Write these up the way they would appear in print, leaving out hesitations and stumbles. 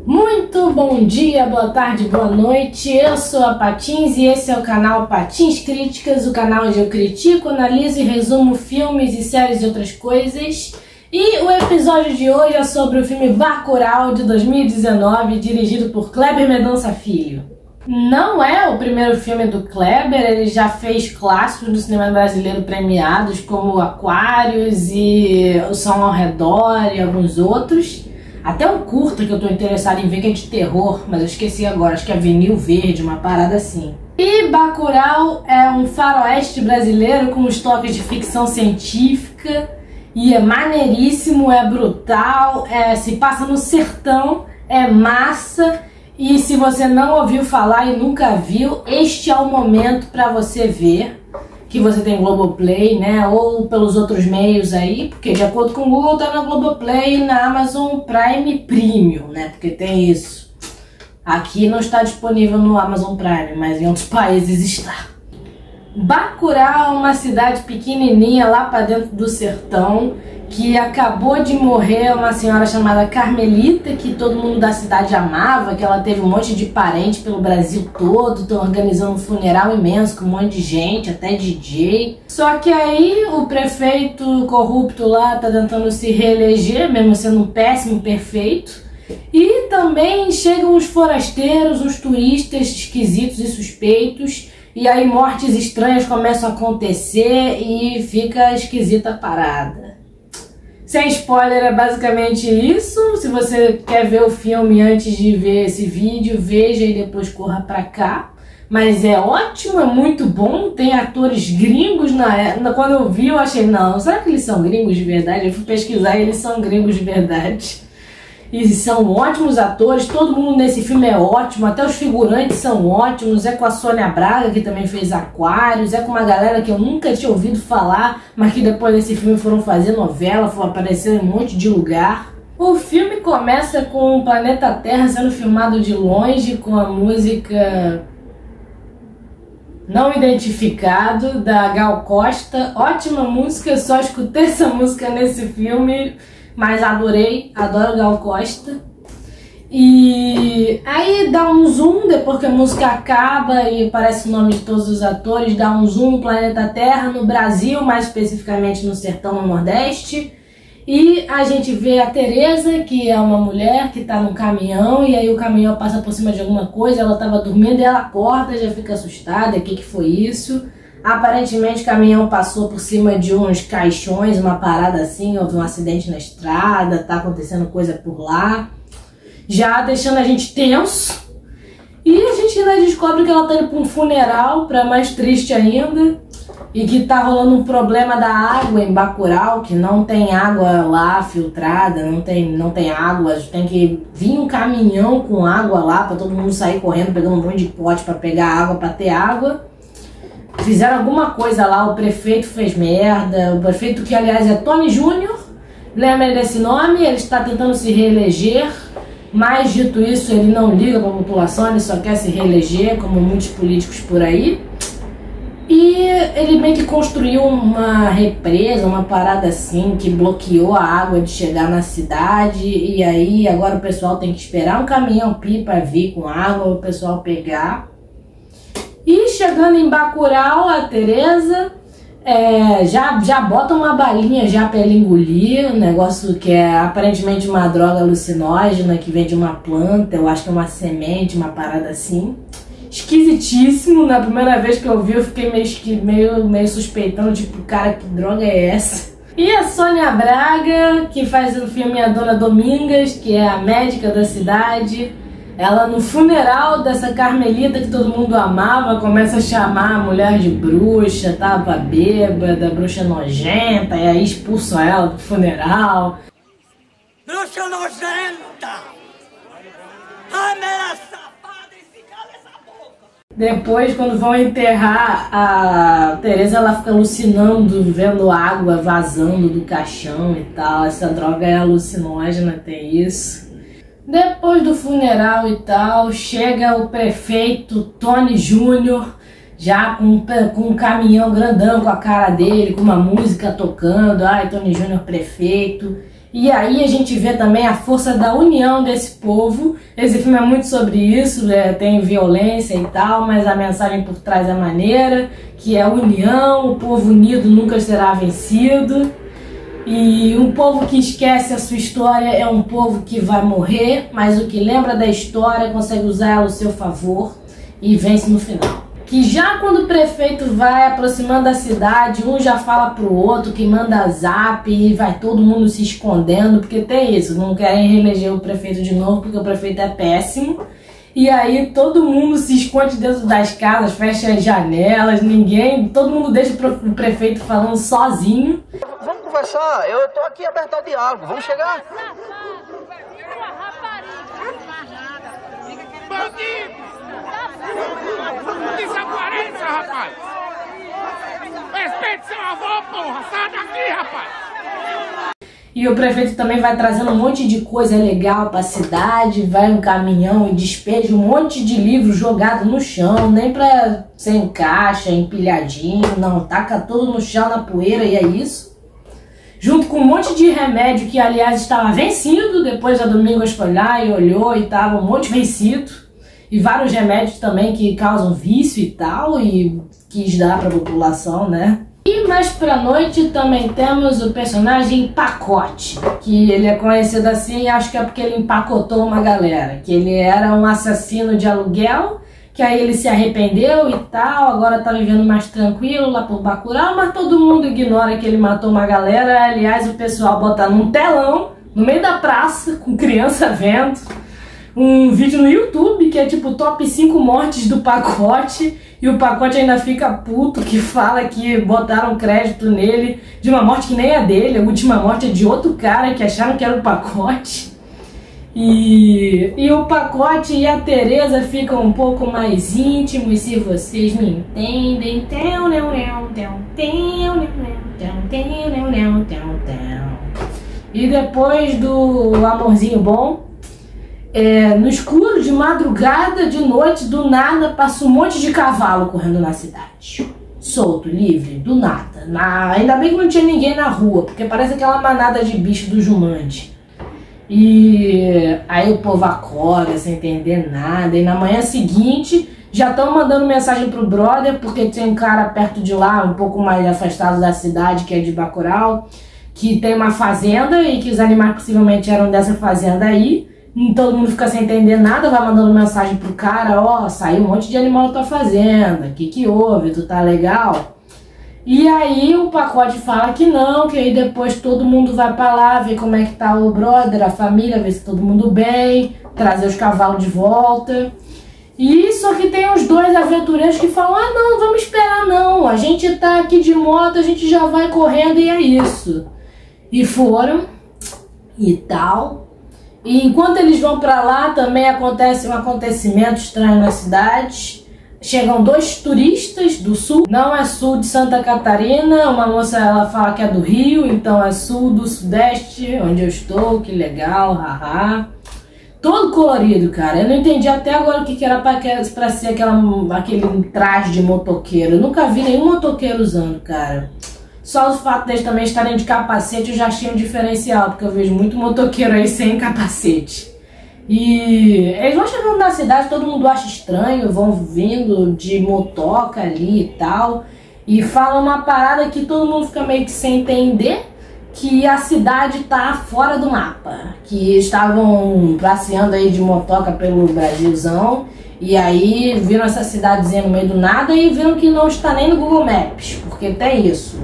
Muito bom dia, boa tarde, boa noite. Eu sou a Patins e esse é o canal Patins Críticas, o canal onde eu critico, analiso e resumo filmes e séries e outras coisas. E o episódio de hoje é sobre o filme Bacurau de 2019, dirigido por Kleber Mendonça Filho. Não é o primeiro filme do Kleber, ele já fez clássicos do cinema brasileiro premiados como Aquários e O Som ao Redor e alguns outros. Até um curta que eu tô interessado em ver, que é de terror, mas eu esqueci agora, acho que é Vinil Verde, uma parada assim. E Bacurau é um faroeste brasileiro com uns toques de ficção científica e é maneiríssimo, é brutal, se passa no sertão, é massa. E se você não ouviu falar e nunca viu, este é o momento para você ver, que você tem Globoplay, né, ou pelos outros meios aí, porque de acordo com o Google tá na Globoplay e na Amazon Prime Premium, né, porque tem isso. Aqui não está disponível no Amazon Prime, mas em outros países está. Bacurau é uma cidade pequenininha lá para dentro do sertão, que acabou de morrer uma senhora chamada Carmelita, que todo mundo da cidade amava, que ela teve um monte de parente pelo Brasil todo, estão organizando um funeral imenso com um monte de gente, até DJ. Só que aí o prefeito corrupto lá tá tentando se reeleger, mesmo sendo um péssimo prefeito. E também chegam os forasteiros, os turistas esquisitos e suspeitos, e aí mortes estranhas começam a acontecer e fica esquisita a parada. Sem spoiler, é basicamente isso. Se você quer ver o filme antes de ver esse vídeo, veja e depois corra pra cá. Mas é ótimo, é muito bom. Tem atores gringos quando eu vi, eu achei, não, será que eles são gringos de verdade? Eu fui pesquisar e eles são gringos de verdade. E são ótimos atores, todo mundo nesse filme é ótimo, até os figurantes são ótimos. É com a Sônia Braga, que também fez Aquários, é com uma galera que eu nunca tinha ouvido falar, mas que depois desse filme foram fazer novela, foram aparecer em um monte de lugar. O filme começa com o planeta Terra sendo filmado de longe, com a música Não Identificado, da Gal Costa. Ótima música, só escutei essa música nesse filme, mas adorei, adoro Gal Costa. E aí dá um zoom, depois que a música acaba e aparece o nome de todos os atores, dá um zoom no planeta Terra, no Brasil, mais especificamente no sertão, no Nordeste. E a gente vê a Tereza, que é uma mulher que tá num caminhão, e aí o caminhão passa por cima de alguma coisa, ela tava dormindo e ela acorda, já fica assustada, o que que foi isso? Aparentemente o caminhão passou por cima de uns caixões, uma parada assim, houve um acidente na estrada, tá acontecendo coisa por lá, já deixando a gente tenso. E a gente ainda descobre que ela tá indo pra um funeral, pra mais triste ainda, e que tá rolando um problema da água em Bacurau, que não tem água lá filtrada, não tem água, tem que vir um caminhão com água lá pra todo mundo sair correndo, pegando um monte de pote pra pegar água, pra ter água. Fizeram alguma coisa lá, o prefeito fez merda, o prefeito que aliás é Tony Júnior, lembra desse nome, ele está tentando se reeleger, mas dito isso ele não liga para a população, ele só quer se reeleger, como muitos políticos por aí. E ele meio que construiu uma represa, uma parada assim, que bloqueou a água de chegar na cidade, e aí agora o pessoal tem que esperar um caminhão-pipa vir com água, o pessoal pegar. E chegando em Bacurau, a Tereza já bota uma balinha já pra ele engolir, um negócio que é aparentemente uma droga alucinógena que vem de uma planta, eu acho que é uma semente, uma parada assim. Esquisitíssimo, na primeira vez que eu vi eu fiquei meio suspeitando, tipo, cara, que droga é essa? E a Sônia Braga, que faz o filme A Dona Domingas, que é a médica da cidade. Ela no funeral dessa Carmelita que todo mundo amava, começa a chamar a mulher de bruxa, tava bêbada, bruxa nojenta, e aí expulsam ela do funeral. Bruxa nojenta! Ai, minha safada, esse cala essa boca! Depois, quando vão enterrar a Tereza, ela fica alucinando, vendo água vazando do caixão e tal. Essa droga é alucinógena, tem isso. Depois do funeral e tal, chega o prefeito Tony Júnior, já com um caminhão grandão com a cara dele, com uma música tocando, ai, Tony Júnior prefeito. E aí a gente vê também a força da união desse povo. Esse filme é muito sobre isso, tem violência e tal, mas a mensagem por trás é maneira, que é a união, o povo unido nunca será vencido. E um povo que esquece a sua história é um povo que vai morrer, mas o que lembra da história consegue usar ela ao seu favor e vence no final. Que já quando o prefeito vai aproximando da cidade, um já fala pro outro, que manda zap e vai todo mundo se escondendo, porque tem isso, não querem reeleger o prefeito de novo porque o prefeito é péssimo. E aí todo mundo se esconde dentro das casas, fecha as janelas, todo mundo deixa o prefeito falando sozinho. Vamos conversar, eu tô aqui aberto ao diálogo, vamos chegar? Bandido! Desapareça, rapaz! Respeite seu avô, porra! Sai daqui, rapaz! E o prefeito também vai trazendo um monte de coisa legal pra cidade, vai um caminhão e despeja um monte de livro jogado no chão, nem pra ser em caixa, empilhadinho, não, taca tudo no chão, na poeira e é isso. Junto com um monte de remédio que, aliás, estava vencido, depois a Domingos foi lá e olhou e tava um monte vencido. E vários remédios também que causam vício e tal, e quis dar pra população, né? E mais pra noite também temos o personagem Pacote, que ele é conhecido assim, acho que é porque ele empacotou uma galera, que ele era um assassino de aluguel, que aí ele se arrependeu e tal, agora tá vivendo mais tranquilo lá por Bacurau, mas todo mundo ignora que ele matou uma galera. Aliás, o pessoal bota num telão, no meio da praça, com criança vendo, um vídeo no YouTube que é tipo top 5 mortes do Pacote, e o Pacote ainda fica puto, que fala que botaram crédito nele de uma morte que nem é dele, a última morte é de outro cara que acharam que era o Pacote. E o Pacote e a Tereza ficam um pouco mais íntimos, se vocês me entendem. E depois do amorzinho bom, no escuro, de madrugada, de noite, do nada, passa um monte de cavalo correndo na cidade. Solto, livre, do nada. Ainda bem que não tinha ninguém na rua, porque parece aquela manada de bicho do Jumanji. E aí o povo acorda sem entender nada. E na manhã seguinte, já estão mandando mensagem pro brother, porque tem um cara perto de lá, um pouco mais afastado da cidade, que é de Bacurau, que tem uma fazenda e que os animais possivelmente eram dessa fazenda aí. Todo mundo fica sem entender nada, vai mandando mensagem pro cara, ó, saiu um monte de animal da tua fazenda, que houve, tu tá legal? E aí o Pacote fala que não, que aí depois todo mundo vai pra lá, ver como é que tá o brother, a família, ver se todo mundo bem, trazer os cavalos de volta. E só que tem os dois aventureiros que falam, ah não, vamos esperar não, a gente tá aqui de moto, a gente já vai correndo e é isso. E foram, e tal. E enquanto eles vão pra lá, também acontece um acontecimento estranho na cidade. Chegam dois turistas do sul, não é sul de Santa Catarina, uma moça ela fala que é do Rio, então é sul do Sudeste, onde eu estou, que legal, haha. Todo colorido, cara, eu não entendi até agora o que era pra ser aquele traje de motoqueiro, eu nunca vi nenhum motoqueiro usando, cara. Só o fato deles também estarem de capacete eu já achei um diferencial, porque eu vejo muito motoqueiro aí sem capacete. E eles vão chegando na cidade, todo mundo acha estranho, vão vindo de motoca ali e tal. E falam uma parada que todo mundo fica meio que sem entender, que a cidade tá fora do mapa. Que estavam passeando aí de motoca pelo Brasilzão. E aí viram essa cidadezinha no meio do nada e viram que não está nem no Google Maps, porque tem isso.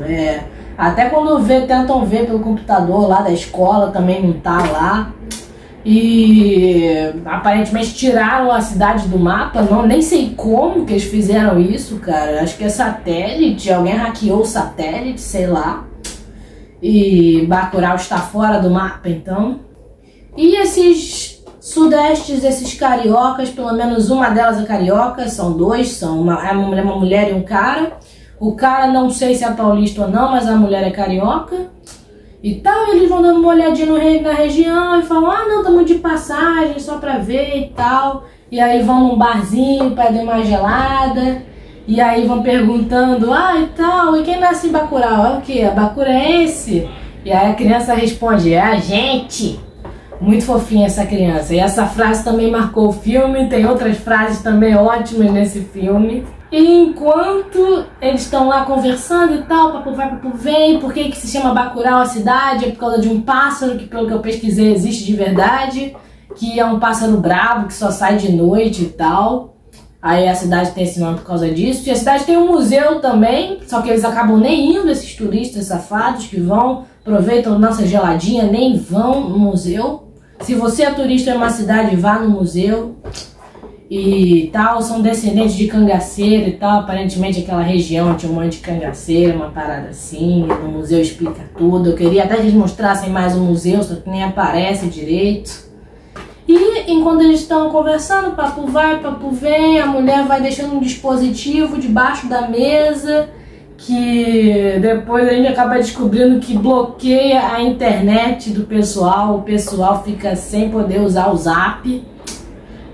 Até quando tentam ver pelo computador lá da escola, também não tá lá. E aparentemente tiraram a cidade do mapa, nem sei como que eles fizeram isso, cara. Acho que é satélite, alguém hackeou o satélite, sei lá. E Bacurau está fora do mapa, então. E esses sudestes, esses cariocas, pelo menos uma delas é carioca, são dois, uma mulher e um cara. O cara não sei se é paulista ou não, mas a mulher é carioca. E tal, eles vão dando uma olhadinha na região e falam, ah não, estamos de passagem só pra ver e tal. E aí vão num barzinho, pedem uma gelada. E aí vão perguntando, ah e tal, e quem nasce em Bacurau? É o quê? A bacurense? E aí a criança responde, é a gente. Muito fofinha essa criança. E essa frase também marcou o filme. Tem outras frases também ótimas nesse filme. E enquanto eles estão lá conversando e tal, papo vai, papo vem, por que se chama Bacurau a cidade? É por causa de um pássaro que, pelo que eu pesquisei, existe de verdade, que é um pássaro brabo, que só sai de noite e tal. Aí a cidade tem esse nome por causa disso. E a cidade tem um museu também, só que eles acabam nem indo, esses turistas safados que vão, aproveitam nossa geladinha, nem vão no museu. Se você é turista em uma cidade, vá no museu. E tal, são descendentes de cangaceiro e tal, aparentemente aquela região tinha um monte de cangaceiro, uma parada assim, no museu explica tudo. Eu queria até que eles mostrassem mais o museu, só que nem aparece direito. E enquanto eles estão conversando, papo vai, papo vem, a mulher vai deixando um dispositivo debaixo da mesa, que depois a gente acaba descobrindo que bloqueia a internet do pessoal, o pessoal fica sem poder usar o Zap.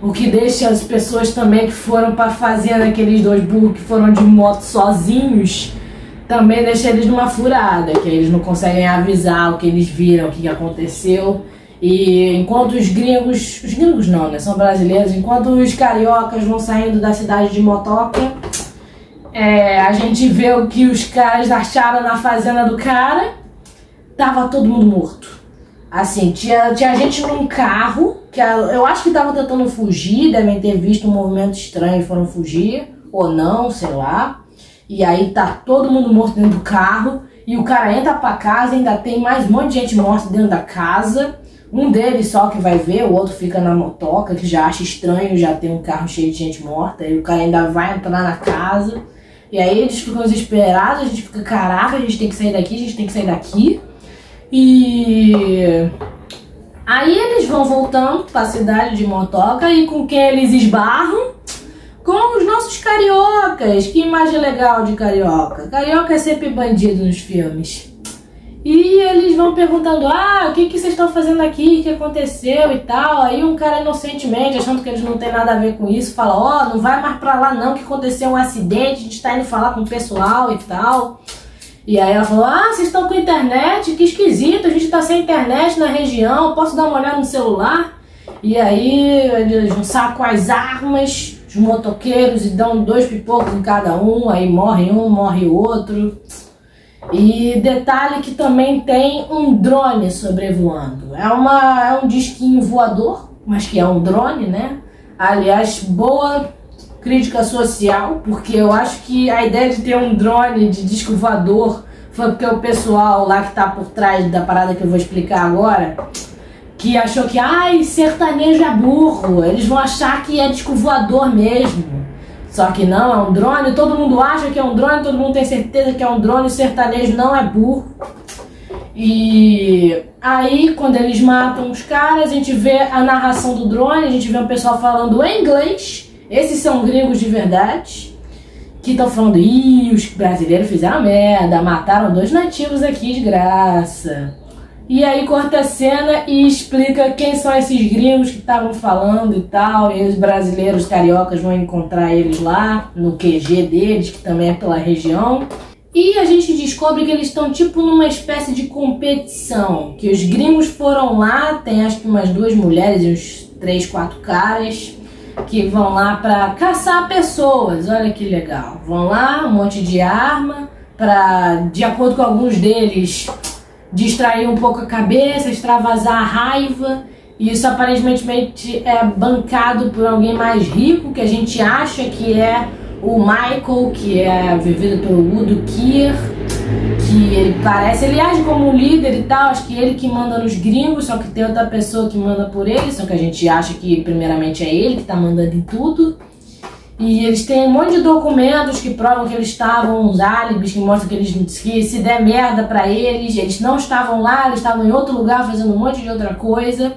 O que deixa as pessoas também que foram pra fazenda, aqueles dois burros que foram de moto sozinhos, também deixa eles numa furada, que eles não conseguem avisar o que eles viram, o que aconteceu. E enquanto os gringos não, né, são brasileiros, enquanto os cariocas vão saindo da cidade de motoca, a gente vê o que os caras acharam na fazenda do cara, tava todo mundo morto. Assim, tinha gente num carro, que eu acho que estavam tentando fugir, devem ter visto um movimento estranho e foram fugir, ou não, sei lá. E aí tá todo mundo morto dentro do carro, e o cara entra pra casa e ainda tem mais um monte de gente morta dentro da casa. Um deles só que vai ver, o outro fica na motoca, que já acha estranho, já tem um carro cheio de gente morta, e o cara ainda vai entrar na casa. E aí eles ficam desesperados, a gente fica, caraca, a gente tem que sair daqui, a gente tem que sair daqui. E aí eles vão voltando pra cidade de motoca e com quem eles esbarram? Com os nossos cariocas. Que imagem legal de carioca. Carioca é sempre bandido nos filmes. E eles vão perguntando, o que vocês estão fazendo aqui, o que aconteceu e tal. Aí um cara inocentemente, achando que eles não tem nada a ver com isso, fala, não vai mais pra lá não, que aconteceu um acidente, a gente tá indo falar com o pessoal e tal. E aí ela falou, vocês estão com internet? Que esquisito, a gente tá sem internet na região, posso dar uma olhada no celular? E aí eles sacam as armas, os motoqueiros, e dão 2 pipocos em cada um, aí morre um, morre o outro. E detalhe que também tem um drone sobrevoando. É um disquinho voador, mas que é um drone, né? Aliás, boa crítica social, porque eu acho que a ideia de ter um drone de disco voador foi porque o pessoal lá que tá por trás da parada que eu vou explicar agora, que achou que, sertanejo é burro, eles vão achar que é disco voador mesmo. Só que não, é um drone, todo mundo acha que é um drone, todo mundo tem certeza que é um drone, o sertanejo não é burro. E aí, quando eles matam os caras, a gente vê a narração do drone, a gente vê o pessoal falando em inglês. Esses são gringos de verdade, que estão falando, os brasileiros fizeram merda, mataram 2 nativos aqui de graça. E aí corta a cena e explica quem são esses gringos que estavam falando e tal, e os brasileiros cariocas vão encontrar eles lá, no QG deles, que também é pela região. E a gente descobre que eles estão tipo numa espécie de competição, que os gringos foram lá, tem acho que umas 2 mulheres e uns 3, 4 caras, que vão lá pra caçar pessoas, olha que legal. Vão lá, um monte de arma, pra, de acordo com alguns deles, distrair um pouco a cabeça, extravasar a raiva. E isso aparentemente é bancado por alguém mais rico, que a gente acha que é o Michael, que é vivido pelo Udo Kier, que ele age como um líder e tal, acho que ele que manda nos gringos, só que tem outra pessoa que manda por ele, só que a gente acha que primeiramente é ele que tá mandando em tudo. E eles têm um monte de documentos que provam que eles estavam, uns álibis que mostram que se der merda pra eles não estavam lá, eles estavam em outro lugar fazendo um monte de outra coisa.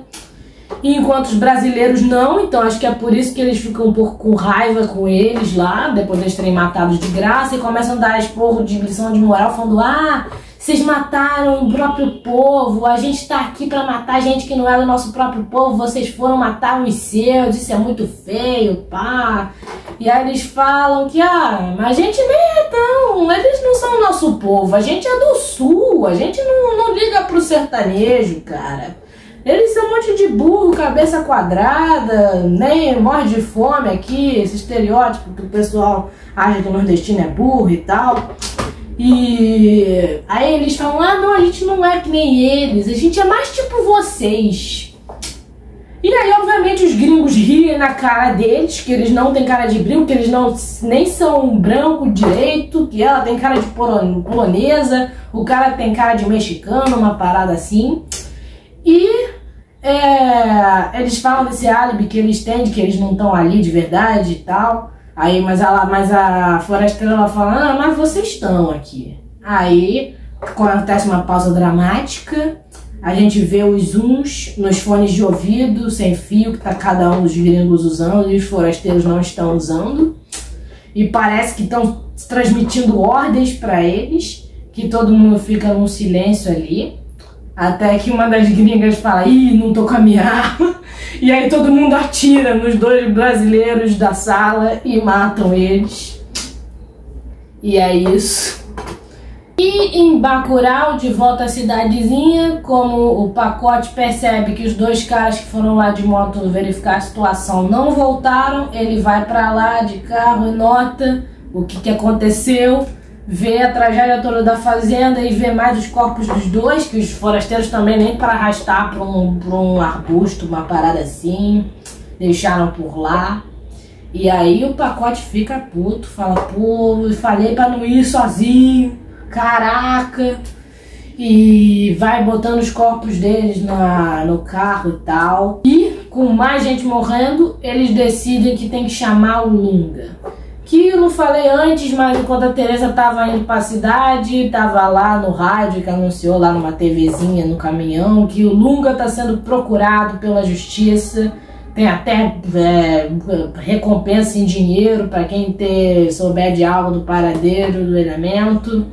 E enquanto os brasileiros não, então acho que é por isso que eles ficam um pouco com raiva com eles lá, depois de eles terem matado de graça, e começam a dar esporro de lição de moral, falando, vocês mataram o próprio povo, a gente tá aqui pra matar gente que não é do nosso próprio povo, vocês foram matar os seus, isso é muito feio, pá. E aí eles falam que, mas a gente nem é Então, eles não são o nosso povo, a gente é do sul, a gente não liga pro sertanejo, cara. Eles são um monte de burro, cabeça quadrada, nem morre de fome aqui, esse estereótipo que o pessoal acha que o nordestino é burro e tal. E aí eles falam, ah não, a gente não é que nem eles, a gente é mais tipo vocês. E aí, obviamente, os gringos riem na cara deles, que eles não têm cara de gringo, que eles nem são branco direito, que ela tem cara de polonesa, o cara tem cara de mexicano, uma parada assim. E eles falam desse álibi que eles têm, de que eles não estão ali de verdade e tal. Aí, mas a forasteira ela fala, ah, mas vocês estão aqui. Aí acontece uma pausa dramática. A gente vê os zooms nos fones de ouvido, sem fio, que tá cada um dos gringos usando e os forasteiros não estão usando. E parece que estão transmitindo ordens para eles, que todo mundo fica num silêncio ali. Até que uma das gringas fala, ih, não tô com a minha arma. E aí todo mundo atira nos dois brasileiros da sala e matam eles. E é isso. E em Bacurau, de volta à cidadezinha, como o Pacote percebe que os dois caras que foram lá de moto verificar a situação não voltaram, ele vai pra lá de carro e nota o que aconteceu, vê a tragédia toda da fazenda e vê mais os corpos dos dois, que os forasteiros também nem para arrastar pra um arbusto, uma parada assim, deixaram por lá. E aí o Pacote fica puto, fala, pô, falei pra não ir sozinho. Caraca! E vai botando os corpos deles no carro e tal. E com mais gente morrendo, eles decidem que tem que chamar o Lunga. Que eu não falei antes, mas enquanto a Teresa tava indo pra cidade, tava lá no rádio que anunciou lá numa TVzinha no caminhão que o Lunga tá sendo procurado pela justiça. Tem até recompensa em dinheiro para quem souber de algo do paradeiro do elemento.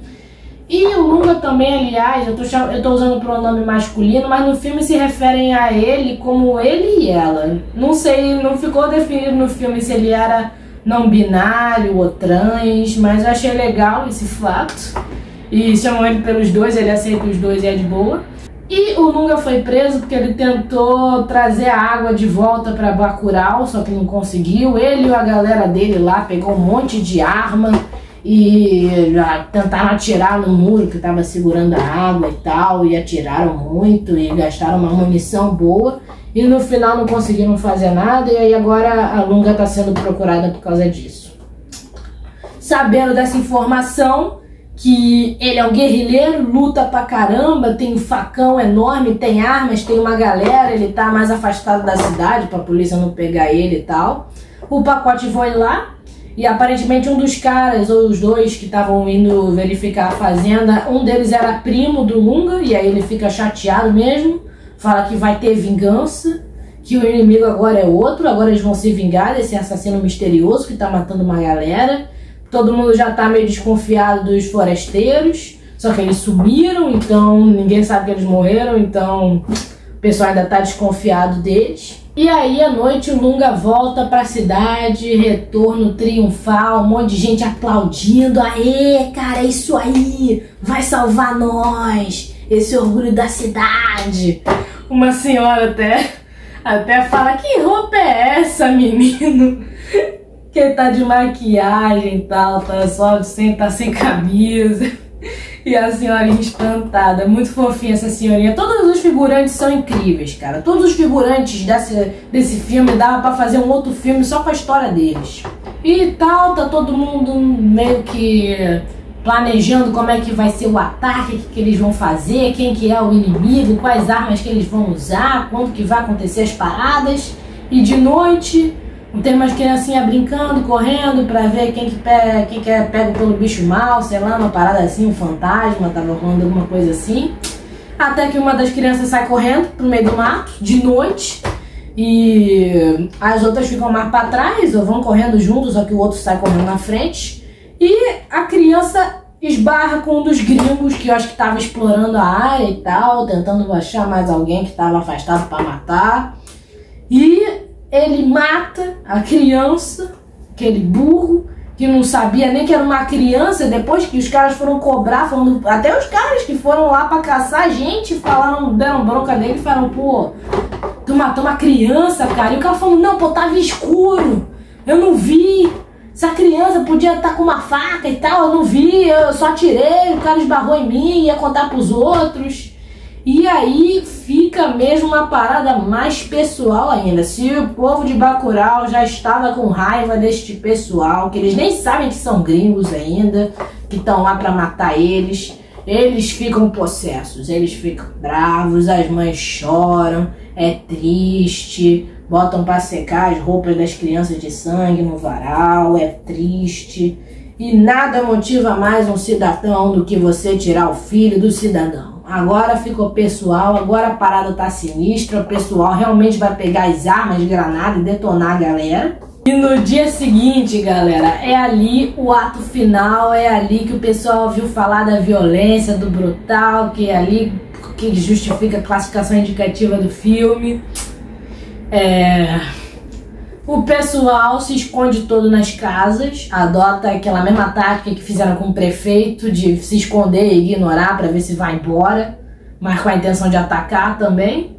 E o Lunga também, aliás, eu tô usando o pronome masculino, mas no filme se referem a ele como ele e ela. Não sei, não ficou definido no filme se ele era não binário ou trans, mas eu achei legal esse fato. E chamam ele pelos dois, ele aceita os dois e é de boa. E o Lunga foi preso porque ele tentou trazer a água de volta para Bacurau, só que não conseguiu. Ele e a galera dele lá pegou um monte de arma e tentaram atirar no muro que estava segurando a água e tal, e atiraram muito e gastaram uma munição boa e no final não conseguiram fazer nada, e aí agora a Lunga está sendo procurada por causa disso. Sabendo dessa informação, que ele é um guerrilheiro, luta pra caramba, tem um facão enorme, tem armas, tem uma galera, ele tá mais afastado da cidade pra polícia não pegar ele e tal. O Pacote foi lá e aparentemente um dos caras, ou os dois que estavam indo verificar a fazenda, um deles era primo do Lunga, e aí ele fica chateado mesmo, fala que vai ter vingança, que o inimigo agora é outro, agora eles vão se vingar desse assassino misterioso que tá matando uma galera. Todo mundo já tá meio desconfiado dos forasteiros, só que eles sumiram, então ninguém sabe que eles morreram, então o pessoal ainda tá desconfiado deles. E aí à noite o Lunga volta pra cidade, retorno triunfal, um monte de gente aplaudindo. Aê, cara, é isso aí, vai salvar nós, esse orgulho da cidade. Uma senhora até fala, que roupa é essa, menino? Que ele tá de maquiagem e tal, tá sem camisa. E a senhorinha espantada, muito fofinha essa senhorinha. Todos os figurantes são incríveis, cara. Todos os figurantes desse filme dava pra fazer um outro filme só com a história deles. E tal, tá todo mundo meio que planejando como é que vai ser o ataque, o que eles vão fazer, quem que é o inimigo, quais armas que eles vão usar, quando que vai acontecer as paradas. E de noite tem umas criancinhas brincando, correndo pra ver quem que é pego pelo bicho mal, sei lá, uma parada assim, um fantasma, tava rolando alguma coisa assim. Até que uma das crianças sai correndo pro meio do mato, de noite, e as outras ficam mais pra trás, ou vão correndo juntos, só que o outro sai correndo na frente. E a criança esbarra com um dos gringos que eu acho que tava explorando a área e tal, tentando achar mais alguém que tava afastado pra matar. E ele mata a criança, aquele burro, que não sabia nem que era uma criança, depois que os caras foram cobrar, falando, até os caras que foram lá pra caçar a gente, falaram, deram bronca nele e falaram, pô, tu matou uma criança, cara. E o cara falou, não, pô, tava escuro, eu não vi. Essa criança podia estar com uma faca e tal, eu não vi, eu só tirei, o cara esbarrou em mim, ia contar pros outros. E aí fica mesmo uma parada mais pessoal ainda. Se o povo de Bacurau já estava com raiva deste pessoal, que eles nem sabem que são gringos ainda, que estão lá pra matar eles, eles ficam possessos, eles ficam bravos, as mães choram, é triste, botam pra secar as roupas das crianças de sangue no varal, é triste. E nada motiva mais um cidadão do que você tirar o filho do cidadão. Agora ficou pessoal, agora a parada tá sinistra, o pessoal realmente vai pegar as armas de granada e detonar a galera. E no dia seguinte, galera, é ali o ato final, é ali que o pessoal ouviu falar da violência, do brutal, que é ali que justifica a classificação indicativa do filme. O pessoal se esconde todo nas casas, adota aquela mesma tática que fizeram com o prefeito, de se esconder e ignorar para ver se vai embora, mas com a intenção de atacar também.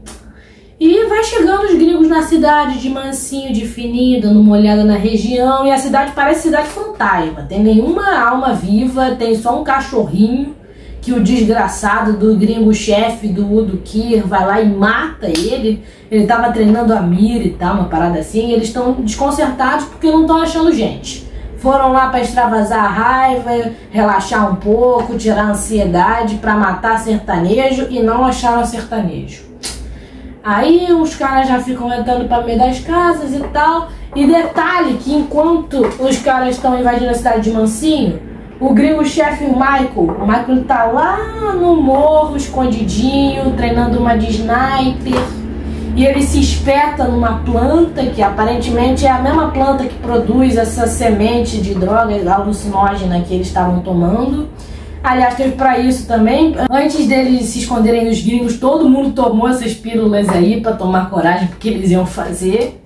E vai chegando os gringos na cidade de mansinho, de fininho, dando uma olhada na região, e a cidade parece cidade fantasma, tem nenhuma alma viva, tem só um cachorrinho, que o desgraçado do gringo chefe do Udo Kier vai lá e mata ele. Ele tava treinando a mira e tal, uma parada assim, e eles estão desconcertados porque não estão achando gente. Foram lá para extravasar a raiva, relaxar um pouco, tirar a ansiedade para matar sertanejo e não acharam sertanejo. Aí os caras já ficam entrando para meio das casas e tal. E detalhe que enquanto os caras estão invadindo a cidade de mansinho, o gringo chefe, o Michael tá lá no morro, escondidinho, treinando uma de sniper. E ele se espeta numa planta, que aparentemente é a mesma planta que produz essa semente de droga alucinógena que eles estavam tomando. Aliás, teve pra isso também. Antes deles se esconderem dos gringos, todo mundo tomou essas pílulas aí pra tomar coragem porque eles iam fazer.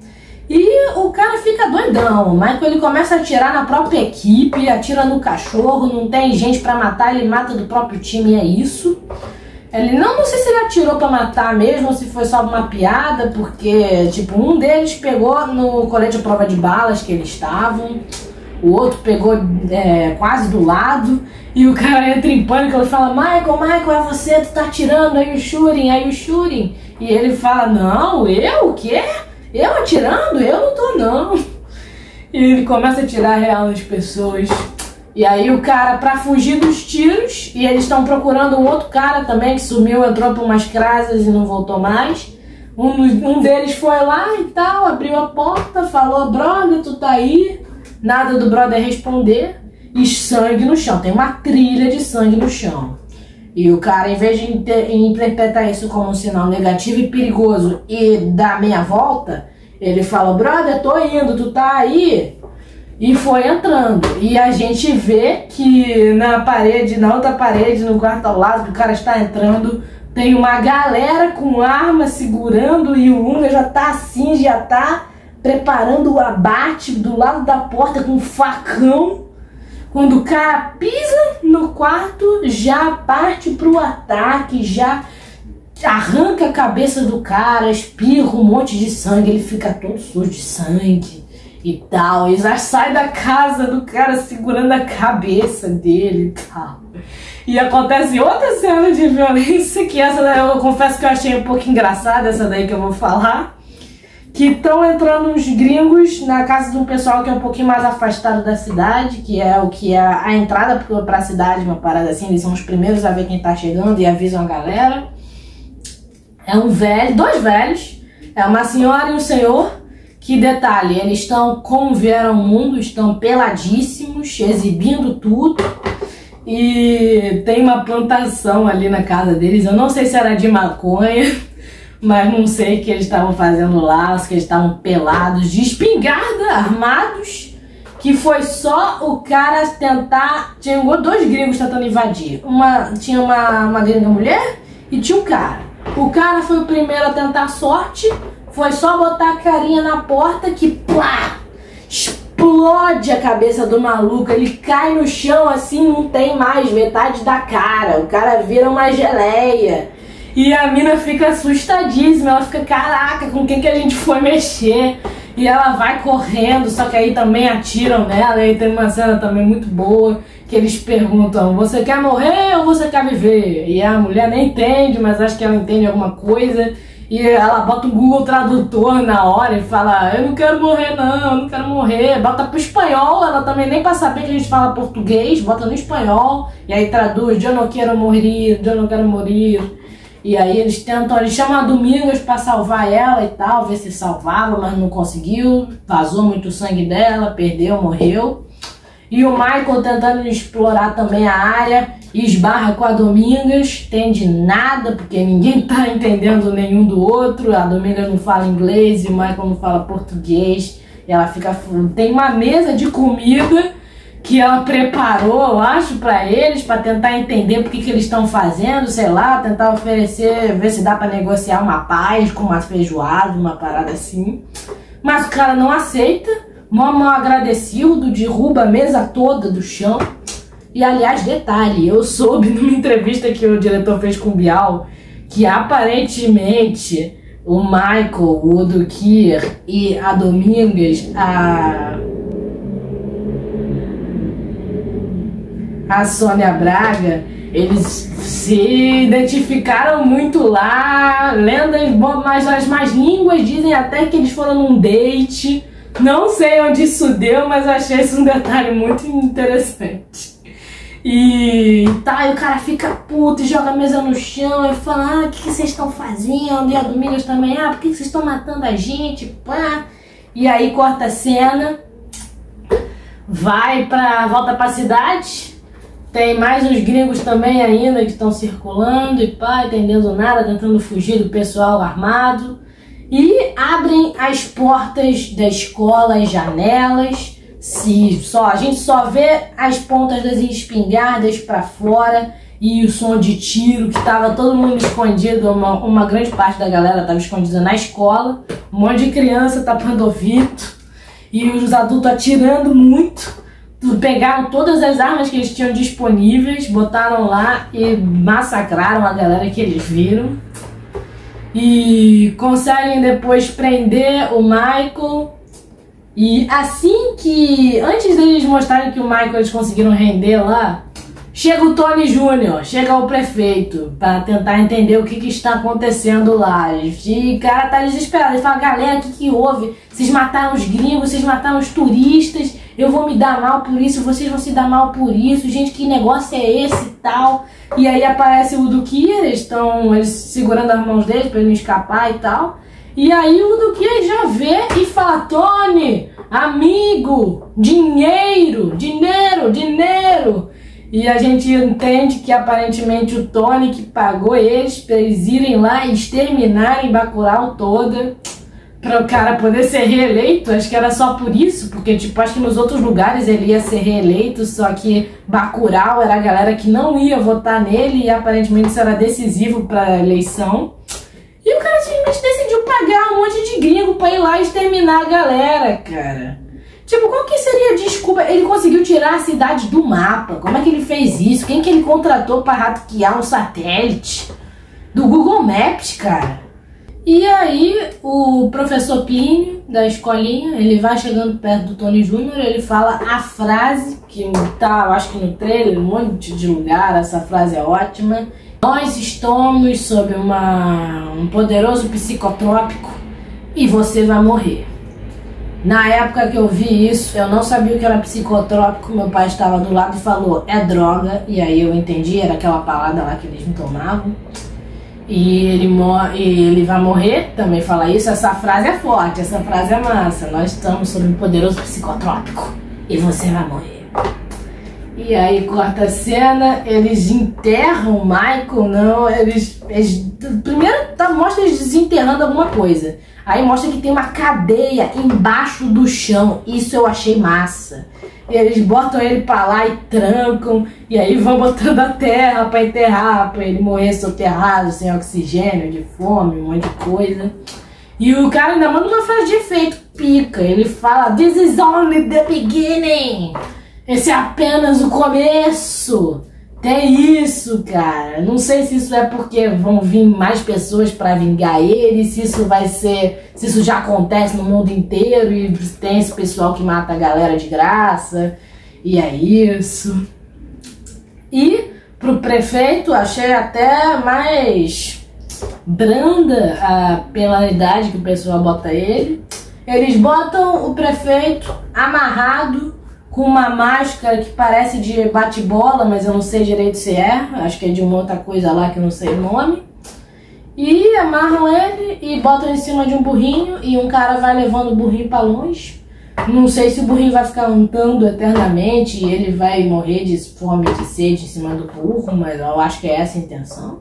E o cara fica doidão. O Michael, ele começa a atirar na própria equipe, atira no cachorro, não tem gente pra matar, ele mata do próprio time e é isso. Ele não sei se ele atirou pra matar mesmo ou se foi só uma piada, porque tipo, um deles pegou no colete à prova de balas que eles estavam, o outro pegou quase do lado, e o cara entra em pânico, ele fala, Michael, é você, tu tá atirando, aí o shooting, e ele fala, não, eu? O quê? Eu atirando? Eu não tô não. E ele começa a atirar real nas pessoas. E aí o cara, pra fugir dos tiros, e eles estão procurando um outro cara também que sumiu, entrou por umas casas e não voltou mais. Um deles foi lá e tal, abriu a porta, falou, brother, tu tá aí? Nada do brother responder. E sangue no chão, tem uma trilha de sangue no chão. E o cara, em vez de interpretar isso como um sinal negativo e perigoso e dar meia volta, ele fala, brother, tô indo, tu tá aí? E foi entrando. E a gente vê que na outra parede, no quarto ao lado, que o cara está entrando, tem uma galera com arma segurando e o Unga já tá assim, já tá preparando o abate do lado da porta com um facão. Quando o cara pisa no quarto, já parte pro ataque, já arranca a cabeça do cara, espirra um monte de sangue, ele fica todo sujo de sangue e tal. E já sai da casa do cara segurando a cabeça dele e tal. E acontece outra cena de violência, que essa daí eu confesso que eu achei um pouco engraçada, essa daí que eu vou falar. Que estão entrando uns gringos na casa de um pessoal que é um pouquinho mais afastado da cidade, que é o que é a entrada pra cidade, uma parada assim, eles são os primeiros a ver quem tá chegando e avisam a galera. É um velho, dois velhos, é uma senhora e um senhor, que detalhe, eles estão como vieram ao mundo, estão peladíssimos, exibindo tudo. E tem uma plantação ali na casa deles, eu não sei se era de maconha, mas não sei o que eles estavam fazendo lá, que eles estavam pelados, de espingarda, armados, que foi só o cara tentar... Tinha dois gringos tentando invadir. Tinha uma gringa mulher e tinha um cara. O cara foi o primeiro a tentar sorte, foi só botar a carinha na porta que, plá, explode a cabeça do maluco, ele cai no chão assim, não tem mais metade da cara, o cara vira uma geleia. E a mina fica assustadíssima, ela fica, caraca, com quem que a gente foi mexer? E ela vai correndo, só que aí também atiram nela, e aí tem uma cena também muito boa, que eles perguntam, você quer morrer ou você quer viver? E a mulher nem entende, mas acho que ela entende alguma coisa, e ela bota o Google Tradutor na hora e fala, eu não quero morrer não, eu não quero morrer, bota pro espanhol, ela também nem pra saber que a gente fala português, bota no espanhol, e aí traduz, eu não quero morrer, eu não quero morrer. E aí eles chamam a Domingos pra salvar ela e tal, ver se salvava, mas não conseguiu, vazou muito sangue dela, perdeu, morreu. E o Michael tentando explorar também a área, esbarra com a Domingos, entende nada, porque ninguém tá entendendo nenhum do outro, a Domingos não fala inglês e o Michael não fala português, e ela fica... Tem uma mesa de comida que ela preparou, eu acho, pra eles, pra tentar entender o que eles estão fazendo, sei lá, tentar oferecer, ver se dá pra negociar uma paz com uma feijoada, uma parada assim. Mas o cara não aceita, mal agradecido, derruba a mesa toda do chão. E aliás, detalhe, eu soube numa entrevista que o diretor fez com o Bial, que aparentemente o Michael, o Udo Kier e a Domingos, a Sônia Braga, eles se identificaram muito lá, lendas, mas as más línguas dizem até que eles foram num date, não sei onde isso deu, mas achei isso um detalhe muito interessante. E tá, e o cara fica puto e joga a mesa no chão e fala, o que vocês estão fazendo? E a Domingos também, por que vocês estão matando a gente? Pá. E aí corta a cena, volta pra cidade. Tem mais uns gringos também ainda que estão circulando e pá, entendendo nada, tentando fugir do pessoal armado. E abrem as portas da escola, as janelas. A gente só vê as pontas das espingardas pra fora e o som de tiro, que tava todo mundo escondido, uma grande parte da galera tava escondida na escola. Um monte de criança tapando ouvido e os adultos atirando muito. Pegaram todas as armas que eles tinham disponíveis, botaram lá e massacraram a galera que eles viram. E conseguem depois prender o Michael. E assim que... Antes deles mostrarem que o Michael eles conseguiram render lá, chega o Tony Jr., chega o prefeito, pra tentar entender o que está acontecendo lá. E o cara tá desesperado, ele fala, galera, o que houve? Vocês mataram os gringos, vocês mataram os turistas, eu vou me dar mal por isso, vocês vão se dar mal por isso, gente, que negócio é esse e tal? E aí aparece o Udo Kier, eles segurando as mãos deles pra ele não escapar e tal. E aí o Udo Kier já vê e fala, Tony, amigo, dinheiro. E a gente entende que aparentemente o Tony que pagou eles pra eles irem lá e exterminarem Bacurau toda, para o cara poder ser reeleito. Acho que era só por isso, porque tipo, acho que nos outros lugares ele ia ser reeleito, só que Bacurau era a galera que não ia votar nele e aparentemente isso era decisivo para a eleição. E o cara simplesmente decidiu pagar um monte de gringo pra ir lá e exterminar a galera, cara. Tipo, qual que seria a desculpa? Ele conseguiu tirar a cidade do mapa. Como é que ele fez isso? Quem que ele contratou pra hackear um satélite? Do Google Maps, cara. E aí, o professor Plínio, da escolinha, ele vai chegando perto do Tony Jr., ele fala a frase, que tá, eu acho que no trailer, um monte de lugar, essa frase é ótima. Nós estamos sob um poderoso psicotrópico e você vai morrer. Na época que eu vi isso, eu não sabia o que era psicotrópico, meu pai estava do lado e falou, é droga, e aí eu entendi, era aquela palavra lá que eles não tomavam. E ele vai morrer, também fala isso, essa frase é forte, essa frase é massa. Nós estamos sob um poderoso psicotrópico e você vai morrer. E aí corta a cena, eles enterram o Michael, não, eles primeiro mostra eles desenterrando alguma coisa. Aí mostra que tem uma cadeia embaixo do chão, isso eu achei massa. E eles botam ele pra lá e trancam, e aí vão botando a terra pra enterrar, pra ele morrer soterrado, sem oxigênio, de fome, um monte de coisa. E o cara ainda manda uma frase de efeito, pica. Ele fala, this is only the beginning. Esse é apenas o começo. Tem isso, cara. Não sei se isso é porque vão vir mais pessoas pra vingar ele, se isso vai ser, se isso já acontece no mundo inteiro e tem esse pessoal que mata a galera de graça. E é isso. E pro prefeito achei até mais branda a penalidade que o pessoal bota ele. Eles botam o prefeito amarrado com uma máscara que parece de bate-bola, mas eu não sei direito se é. Acho que é de uma outra coisa lá que eu não sei o nome. E amarram ele e botam em cima de um burrinho e um cara vai levando o burrinho pra longe. Não sei se o burrinho vai ficar andando eternamente e ele vai morrer de fome, de sede em cima do burro, mas eu acho que é essa a intenção.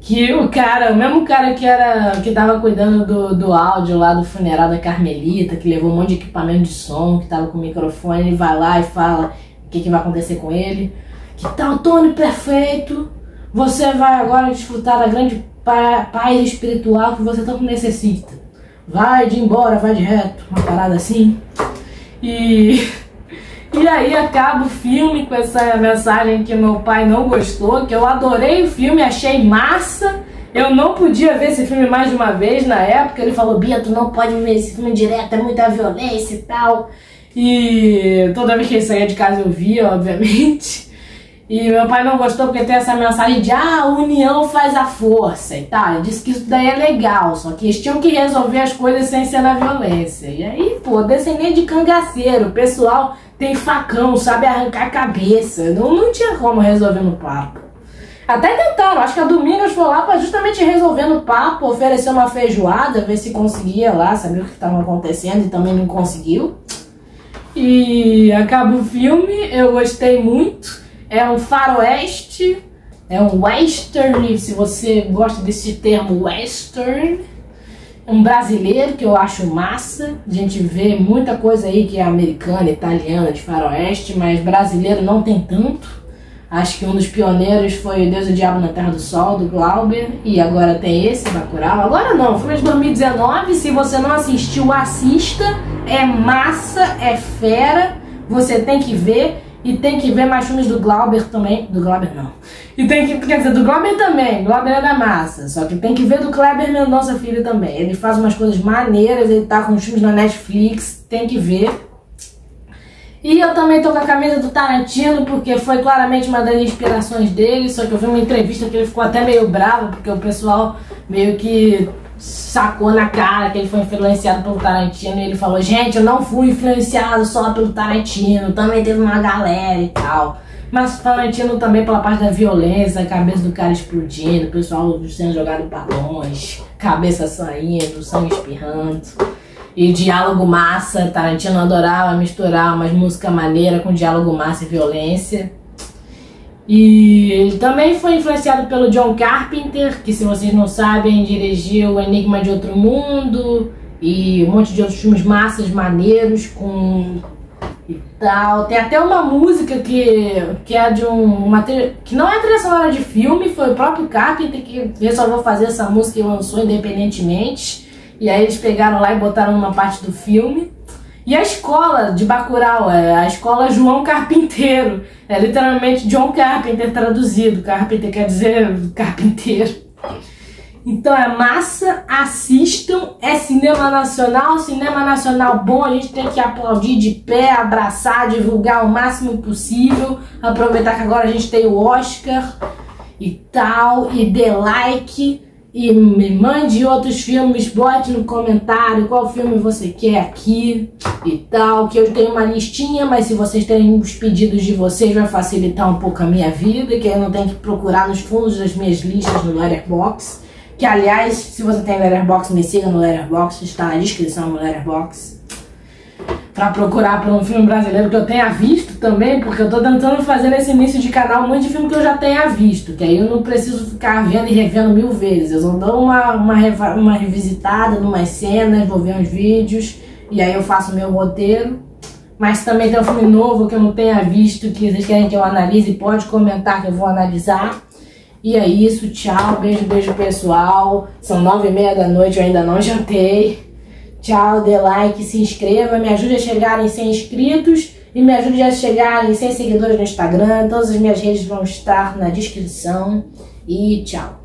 Que o cara, o mesmo cara que tava cuidando do áudio lá do funeral da Carmelita, que levou um monte de equipamento de som, que tava com o microfone, ele vai lá e fala o que vai acontecer com ele. Que tal, Tony Perfeito? Você vai agora desfrutar da grande paz espiritual que você tanto necessita. Vai de embora, vai de reto, uma parada assim. E aí acaba o filme com essa mensagem que meu pai não gostou, que eu adorei o filme, achei massa. Eu não podia ver esse filme mais de uma vez na época. Ele falou, Bia, tu não pode ver esse filme direto, é muita violência e tal. E toda vez que ele saía de casa eu via, obviamente. E meu pai não gostou porque tem essa mensagem de a união faz a força e tal. Ele disse que isso daí é legal, só que eles tinham que resolver as coisas sem ser na violência. E aí, pô, descendente de cangaceiro, o pessoal tem facão, sabe arrancar a cabeça. Não tinha como resolver no papo. Até tentaram, acho que a Domingos foi lá pra justamente resolver no papo, oferecer uma feijoada, ver se conseguia lá, saber o que estava acontecendo e também não conseguiu. E acaba o filme, eu gostei muito. É um faroeste, é um western, se você gosta desse termo western. Um brasileiro que eu acho massa. A gente vê muita coisa aí que é americana, italiana, de faroeste, mas brasileiro não tem tanto. Acho que um dos pioneiros foi Deus e o Diabo na Terra do Sol, do Glauber. E agora tem esse, Bacurau. Agora não, foi de 2019. Se você não assistiu, assista. É massa, é fera. Você tem que ver. E tem que ver mais filmes do Glauber também. Do Glauber não. E tem que, quer dizer, do Glauber também. Glauber é da massa. Só que tem que ver do Kleber Mendonça Filho também. Ele faz umas coisas maneiras. Ele tá com os filmes na Netflix. Tem que ver. E eu também tô com a camisa do Tarantino, porque foi claramente uma das inspirações dele. Só que eu vi uma entrevista que ele ficou até meio bravo, porque o pessoal meio que sacou na cara que ele foi influenciado pelo Tarantino. E ele falou, gente, eu não fui influenciado só pelo Tarantino, também teve uma galera e tal. Mas o Tarantino também pela parte da violência, a cabeça do cara explodindo, o pessoal sendo jogado pra longe, cabeça saindo, sangue espirrando. E diálogo massa. Tarantino adorava misturar umas músicas maneiras com diálogo massa e violência. E ele também foi influenciado pelo John Carpenter, que, se vocês não sabem, dirigiu O Enigma de Outro Mundo e um monte de outros filmes massas, maneiros, com e tal. Tem até uma música que é de que não é trilha sonora de filme, foi o próprio Carpenter que resolveu fazer essa música e lançou independentemente. E aí eles pegaram lá e botaram numa parte do filme. E a escola de Bacurau é a escola João Carpinteiro. É literalmente John Carpenter traduzido. Carpenter quer dizer carpinteiro. Então é massa, assistam. É cinema nacional bom. A gente tem que aplaudir de pé, abraçar, divulgar o máximo possível. Aproveitar que agora a gente tem o Oscar e tal. E dê like. E me mande outros filmes, bote no comentário qual filme você quer aqui e tal, que eu tenho uma listinha, mas se vocês têm os pedidos de vocês vai facilitar um pouco a minha vida, que eu não tenho que procurar nos fundos das minhas listas no Letterboxd, que aliás, se você tem Letterboxd, me siga no Letterboxd, está na descrição no Letterboxd, pra procurar por um filme brasileiro que eu tenha visto também, porque eu tô tentando fazer nesse início de canal um monte de filme que eu já tenha visto, que aí eu não preciso ficar vendo e revendo 1000 vezes. Eu só dou uma revisitada numas cenas, vou ver uns vídeos, e aí eu faço o meu roteiro. Mas também tem um filme novo que eu não tenha visto, que vocês querem que eu analise, pode comentar que eu vou analisar. E é isso, tchau, beijo pessoal. São 9h30 da noite, eu ainda não jantei. Tchau, dê like, se inscreva, me ajude a chegar em 100 inscritos e me ajude a chegar em 100 seguidores no Instagram. Todas as minhas redes vão estar na descrição. E tchau.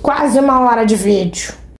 Quase 1 hora de vídeo.